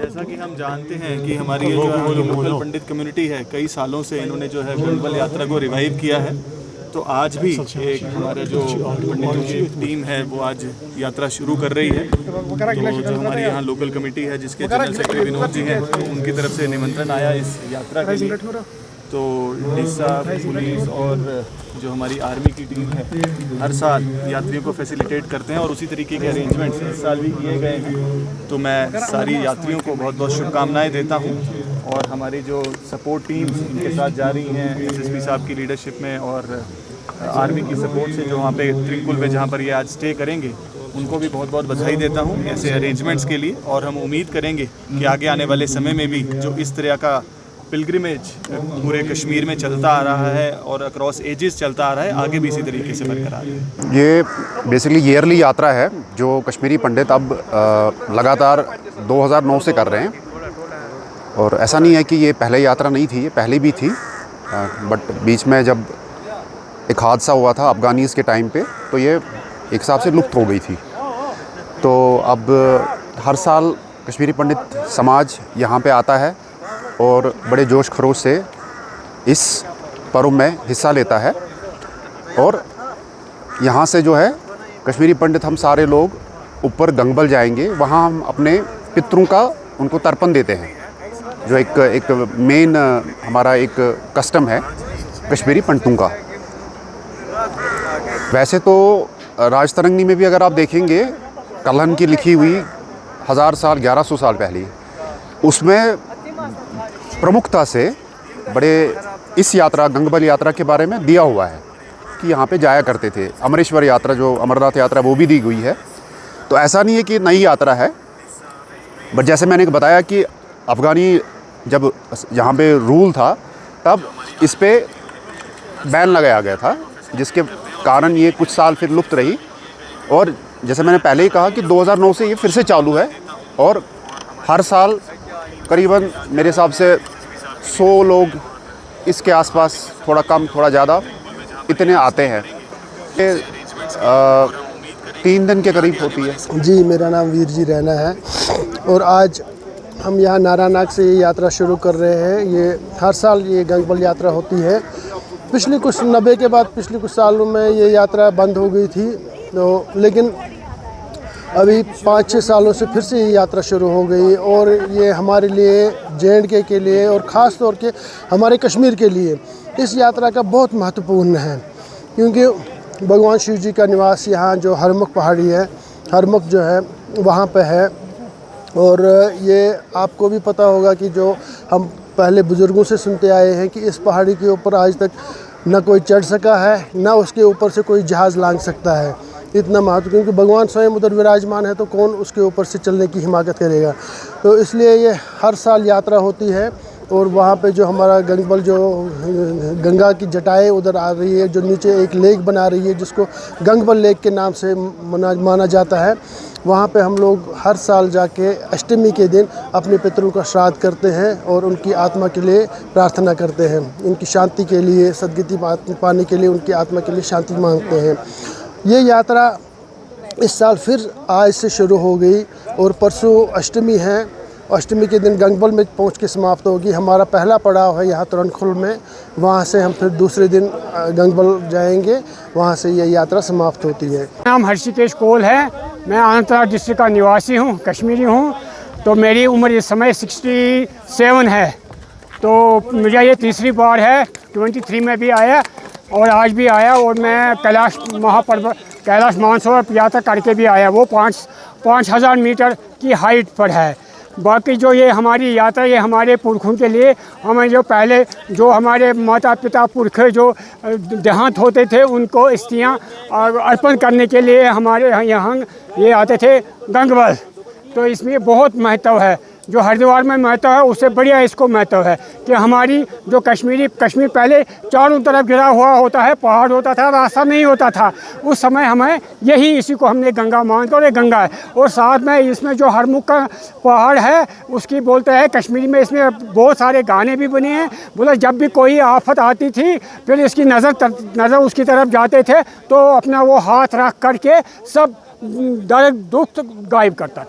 जैसा कि हम जानते हैं कि हमारी ये जो लोकल पंडित कम्युनिटी है, कई सालों से इन्होंने जो है गंगबल यात्रा को रिवाइव किया है। तो आज भी एक हमारा जो पंडितों की टीम है वो आज यात्रा शुरू कर रही है। तो जो हमारी यहाँ लोकल कमेटी है जिसके जनरल सेक्रेटरी विनोद जी हैं, तो उनकी तरफ से निमंत्रण आया इस यात्रा के लिए। तो डिस्सा पुलिस और जो हमारी आर्मी की टीम है हर साल यात्रियों को फैसिलिटेट करते हैं और उसी तरीके के अरेंजमेंट्स इस साल भी किए गए हैं। तो मैं सारी यात्रियों को बहुत बहुत शुभकामनाएं देता हूं और हमारी जो सपोर्ट टीम्स इनके साथ जा रही हैं एसएसपी साहब की लीडरशिप में और आर्मी की सपोर्ट से जो वहाँ पे त्रिकुल में जहाँ पर ये आज स्टे करेंगे उनको भी बहुत बहुत बधाई देता हूँ ऐसे अरेंजमेंट्स के लिए। और हम उम्मीद करेंगे कि आगे आने वाले समय में भी जो इस तरह का पिलग्रिमेज पूरे कश्मीर में चलता आ रहा है और अक्रॉस एजेस चलता आ रहा है, आगे भी इसी तरीके से बरकरार है। ये बेसिकली ईयरली यात्रा है जो कश्मीरी पंडित अब लगातार 2009 से कर रहे हैं। और ऐसा नहीं है कि ये पहले यात्रा नहीं थी, ये पहले भी थी, बट बीच में जब एक हादसा हुआ था अफ़गानीज़ के टाइम पे, तो ये एक हिसाब से लुप्त हो गई थी। तो अब हर साल कश्मीरी पंडित समाज यहाँ पे आता है और बड़े जोश खरोश से इस पर्व में हिस्सा लेता है। और यहाँ से जो है कश्मीरी पंडित हम सारे लोग ऊपर गंगबल जाएंगे, वहाँ हम अपने पितरों का उनको तर्पण देते हैं, जो एक मेन हमारा एक कस्टम है कश्मीरी पंडितों का। वैसे तो राजतरंगी में भी अगर आप देखेंगे कलहन की लिखी हुई 1000 साल 1100 साल पहले, उसमें प्रमुखता से बड़े इस यात्रा गंगबल यात्रा के बारे में दिया हुआ है कि यहाँ पे जाया करते थे। अमरेश्वर यात्रा जो अमरनाथ यात्रा वो भी दी गई है। तो ऐसा नहीं है कि नई यात्रा है, बट जैसे मैंने बताया कि अफ़गानी जब यहाँ पे रूल था तब इस पे बैन लगाया गया था, जिसके कारण ये कुछ साल फिर लुप्त रही। और जैसे मैंने पहले ही कहा कि 2009 से ये फिर से चालू है और हर साल करीबन मेरे हिसाब से 100 लोग इसके आसपास, थोड़ा कम थोड़ा ज़्यादा, इतने आते हैं। ये 3 दिन के करीब होती है। जी, मेरा नाम वीर जी रैना है और आज हम यहाँ नारानाग से ये यात्रा शुरू कर रहे हैं। ये हर साल ये गंगबल यात्रा होती है। पिछले कुछ 90 के बाद पिछले कुछ सालों में ये यात्रा बंद हो गई थी, तो लेकिन अभी 5-6 सालों से फिर से ये यात्रा शुरू हो गई। और ये हमारे लिए JNK के लिए और ख़ास तौर के हमारे कश्मीर के लिए इस यात्रा का बहुत महत्वपूर्ण है, क्योंकि भगवान शिव जी का निवास यहाँ जो हरमुख पहाड़ी है, हरमुख जो है वहाँ पे है। और ये आपको भी पता होगा कि जो हम पहले बुज़ुर्गों से सुनते आए हैं कि इस पहाड़ी के ऊपर आज तक न कोई चढ़ सका है, न उसके ऊपर से कोई जहाज़ लांघ सकता है। इतना महत्व, क्योंकि भगवान स्वयं उधर विराजमान है, तो कौन उसके ऊपर से चलने की हिमाकत करेगा। तो इसलिए ये हर साल यात्रा होती है। और वहाँ पे जो हमारा गंगबल, जो गंगा की जटाएँ उधर आ रही है, जो नीचे एक लेक बना रही है जिसको गंगबल लेक के नाम से माना जाता है, वहाँ पे हम लोग हर साल जाके अष्टमी के दिन अपने पितरों का श्राद्ध करते हैं और उनकी आत्मा के लिए प्रार्थना करते हैं, उनकी शांति के लिए, सद्गति पाने के लिए, उनकी आत्मा के लिए शांति मांगते हैं। ये यात्रा इस साल फिर आज से शुरू हो गई और परसों अष्टमी है। अष्टमी के दिन गंगबल में पहुंच के समाप्त होगी। हमारा पहला पड़ाव है यहाँ तुरनखुल में, वहाँ से हम फिर दूसरे दिन गंगबल जाएंगे, वहाँ से ये यात्रा समाप्त होती है। नाम हर्षिकेश कोल है, मैं अनंतनाग डिस्ट्रिक्ट का निवासी हूँ, कश्मीरी हूँ। तो मेरी उम्र इस समय 67 है। तो मुझे ये तीसरी बार है, 23 में भी आया और आज भी आया। और मैं कैलाश मानसरोवर यात्रा करके भी आया, वो 5000 मीटर की हाइट पर है। बाकी जो ये हमारी यात्रा, ये हमारे पुरखों के लिए, हमें जो पहले जो हमारे माता पिता पुरख जो देहांत होते थे उनको अस्थियां अर्पण करने के लिए हमारे यहाँ ये आते थे गंगबल। तो इसमें बहुत महत्व है, जो हरिद्वार में महत्व है उससे बढ़िया इसको महत्व है कि हमारी जो कश्मीर पहले चारों तरफ घिरा हुआ होता है, पहाड़ होता था, रास्ता नहीं होता था। उस समय हमें यही, इसी को हमने गंगा मानकर, और ये गंगा है। और साथ में इसमें जो हरमुख का पहाड़ है उसकी बोलते हैं कश्मीरी में, इसमें बहुत सारे गाने भी बने हैं। बोले जब भी कोई आफत आती थी फिर इसकी नज़र उसकी तरफ जाते थे तो अपना वो हाथ रख करके सब दर्द दुख गायब करता था।